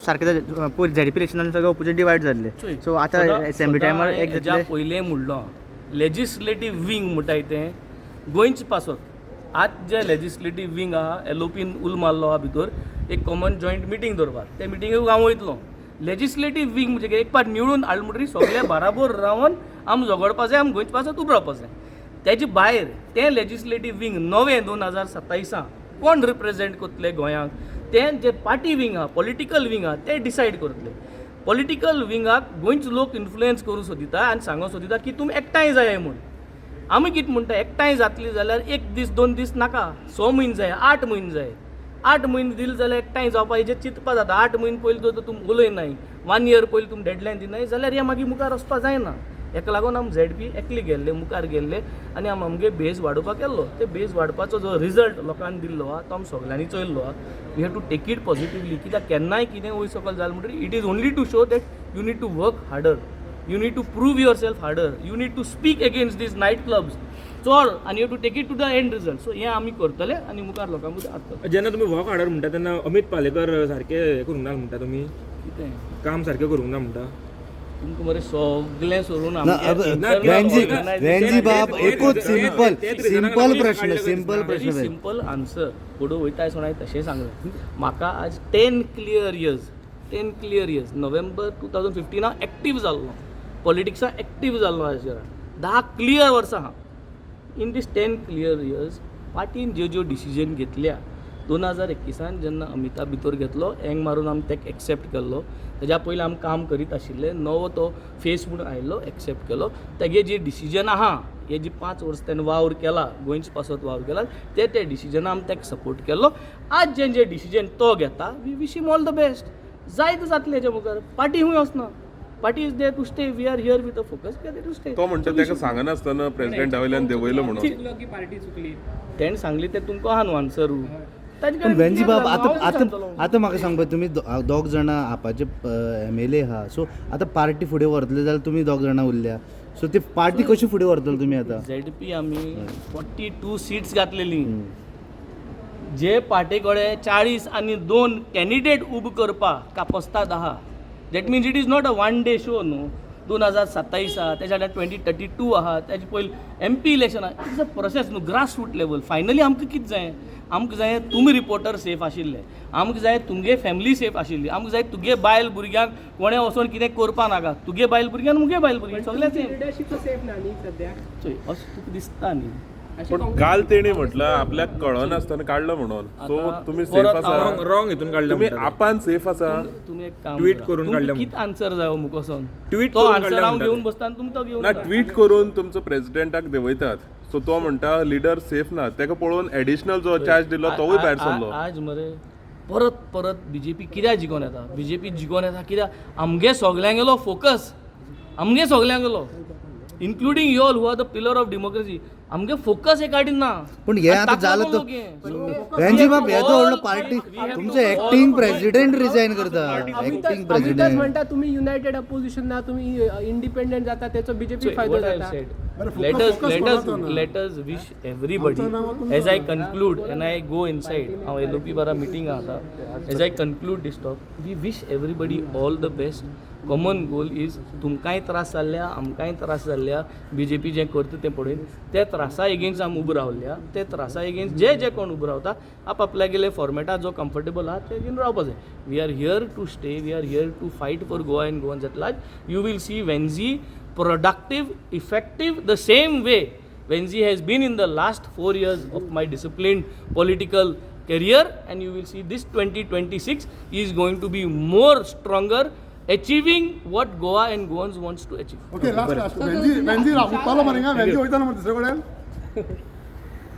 सारकें झेडपी इलेक्शनान सगळें opposite divide जाल्ले. सो आतां असेंब्ली टायमार एक हेज्या पयलें म्हणलो लेजिस्लेटीव विंग म्हणटाय तें गोंयच पासत. आज जे लेजिस्लेटीव विंग आहा एलओपीन उल मारलो आहा भितर एक कॉमन जॉयंट मिटींग दवरपाक. ते मिटींगेक हांव वयतलो. लेजिस्लेटीव विंग म्हणजे एक पाट निवडून हाडले म्हणटरी सगळे बाराबर रावन आम झगडपा जाय, आम गोंयच पासत उबो रावपा जाय. तेजे भायर तें लेजिस्लेटीव विंग नवें 2027 कोण रिप्रेझेंट करतले गोंयांक तें जे पार्टी विंग आहा पॉलिटिकल विंग आहा ते डिसायड करतले. पॉलिटिकल विंगाक गोंयचे लोक इन्फ्लुएन्स करूं सोदिता आनी सांगूं सोदिता की तुमी एकठांय जाय म्हूण. आमी कितें म्हणटा एकठांय जातली जाल्यार 1 दीस 2 दीस नाका, 6 म्हयने जाय, 8 म्हयने जाय. 8 म्हयने दिले जाल्यार एकठांय जावपा हेजें चिंतपा जाता. 8 म्हयने पयलीं जर तुमी उलयनाय, 1 year पयलीं तुमी डेडलायन दिनाय जाल्यार हें मागीर मुखार वचपा जायना. हेका लागून आमी झेडपी एकले गेल्ले, मुखार गेल्ले आनी आमगे बेज वाडोवपाक गेल्लो. ते बेज वाडपाचो जो रिजल्ट लोकांनी दिल्लो आहा तो आमी सगळ्यांनी चोयल्लो आहा. We have to take it positively. कित्याक केन्नाय कितें वयर सकयल जालें म्हणटरी it is only to show that you need to work harder, you need to prove yourself harder, you need to speak against these night clubs चोड आनी you to take it to the end result. So हें आमी करतले आनी मुखार लोकांक हाडटले. जेन्ना तुमी वर्क हार्डर म्हणटा तेन्ना अमित पालेकर सारके करूंक ना म्हणटा तुमी, कितें काम सारकें करूंक ना म्हणटा. तुमकां मरे सगळें सोडून वेंजी बाब एकूच सिंपल प्रश्न सिंपल आन्सर फुडें वयता सोडाय तशें सांगलें. म्हाका आज 10 क्लियर इयर्स नोव्हेंबर 2015 हांव एक्टीव जाल्लो पॉलिटिक्सांत एक्टीव जाल्लो हाजेर 10 क्लियर वर्सां आहा. इन दीस 10 क्लियर इयर्स पार्टीन ज्यो डिसिजन घेतल्या 2021 जेन्ना अमिता भितर घेतलो हँग मारून आमी तेका एक्सेप्ट केल्लो. तेज्या पयलीं आमी काम करीत आशिल्ले, नवो तो फेस म्हणून आयिल्लो एक्सेप्ट केलो. तेगे जे डिसिजन आहा हे जी 5 वर्सां तेणें वावर केला गोंयच्या पासत वावर केला ते डिसिजन आमी तेका सपोर्ट केल्लो. आज जे डिसिजन तो घेता we wish him all the best. जायत जातलें हेच्या मुखार. पार्टी हूंय वचना. Party is there to stay. We are here with a focus. We are there to stay. तो म्हणटा तेका सांगनासतना प्रेसिडेंट वयल्यान देंवयलो म्हणून पार्टी चुकली तेणें सांगली ते तुमकां आहा न्हू आन्सरू. पण वेंजी बाब आतां म्हाका सांग पळय, तुमी दोग जाणां आपाचे MLA आहा, सो आतां पार्टी फुडें व्हरतले जाल्यार तुमी दोग जाणां उरल्या, सो ती पार्टी कशी फुडें व्हरतले तुमी आतां? झेडपी आमी 42 सीट्स घातलेली. जे पार्टी कडेन 40 आनी 2 कॅन्डिडेट उबे करपाक कापस्ताद आहा. That means it is not a one day show न्हू. 2027 आहा, तेच्या 2032 आहा, तेजे पयलीं MP इलेक्शन आहा. इट इज अ प्रोसेस न्हू, ग्रास रूट लेवल. फायनली आमकां कितें जाय? आमकां जाय तुमी रिपोर्टर सेफ आशिल्ले, आमकां जाय तुमगे फॅमिली सेफ आशिल्ली, आमकां जाय तुगे बायल भुरग्यांक कोणें वचोन कितें करपा नाका. तुगे बायल भुरग्यांक मुगे बायल भुरग्यांक सगळें सेफ. लिडरशीप सेफ ना न्ही सद्या. अशें तुका दिसता न्ही. पण काल तेणी म्हटलं आपल्याक कळनासतना काढलं म्हणून. सो तुम्ही सेफ आसा? रॉंग हितून काडलें तुम्ही म्हणटा. आपण सेफ आसा? तुमी एक काम ट्वीट करा. करून तुमकां काडल्या कितें आन्सर जायो मुकोसून ट्वीट तो करून आन्सर काडल्या हांव घेवन म्हणटा. बसता आनी तुमी तो घेवन ना जा. ट्वीट करून तुमचो प्रेसिडेंटाक देंवयतात. सो तो म्हणटा लिडर सेफ ना, तेका पळोवन एडिशनल जो चार्ज दिलो तोवूय भायर सरलो. आज मरे परत BJP कित्याक जिखोन येता? BJP जिखोन येता कित्याक आमगे सगल्यांक गेलो फोकस. आमगे सगल्यांक गेलो including you all who are the pillar of democracy. आमगे फोकस एक काडीन ना. पण हे आतां जालें तो वेंजी बाब हे तो व्हडलो पार्टी तुमचो एक्टिंग प्रेसिडेंट रिजायन करता. एक्टिंग प्रेसिडेंट म्हणटा तुम्ही युनायटेड अपोजिशन ना, तुम्ही इंडिपेंडंट जाता, त्याचो बीजेपी फायदो जाता. Let us wish everybody, as I conclude and I go inside, our LOP bara meeting आता, as I conclude this talk, we wish everybody all the best. Common goal is तुमकांय त्रास जाल्ल्या, आमकांय त्रास जाल्ल्या, BJP जें करता तें पळोवन ते त्रासा एगेन्स्ट आमी उबो रावल्या. ते त्रासा एगेन्स्ट जे कोण उबो रावता आपल्या गेले फॉर्मेटात जो कम्फर्टेबल आहा ते घेवन रावपा जाय. We are here to stay, we are here to fight for Goa and Goans at large. You will see वेंजी productive, effective, the same way Venzi has been in the last 4 years of my disciplined political career, and you will see this 2026 is going to be more stronger, achieving what Goa and Goans wants to achieve. Okay, last. Venzi, Rahu, follow Maringa, Venzi, hoita na mar dusre kode.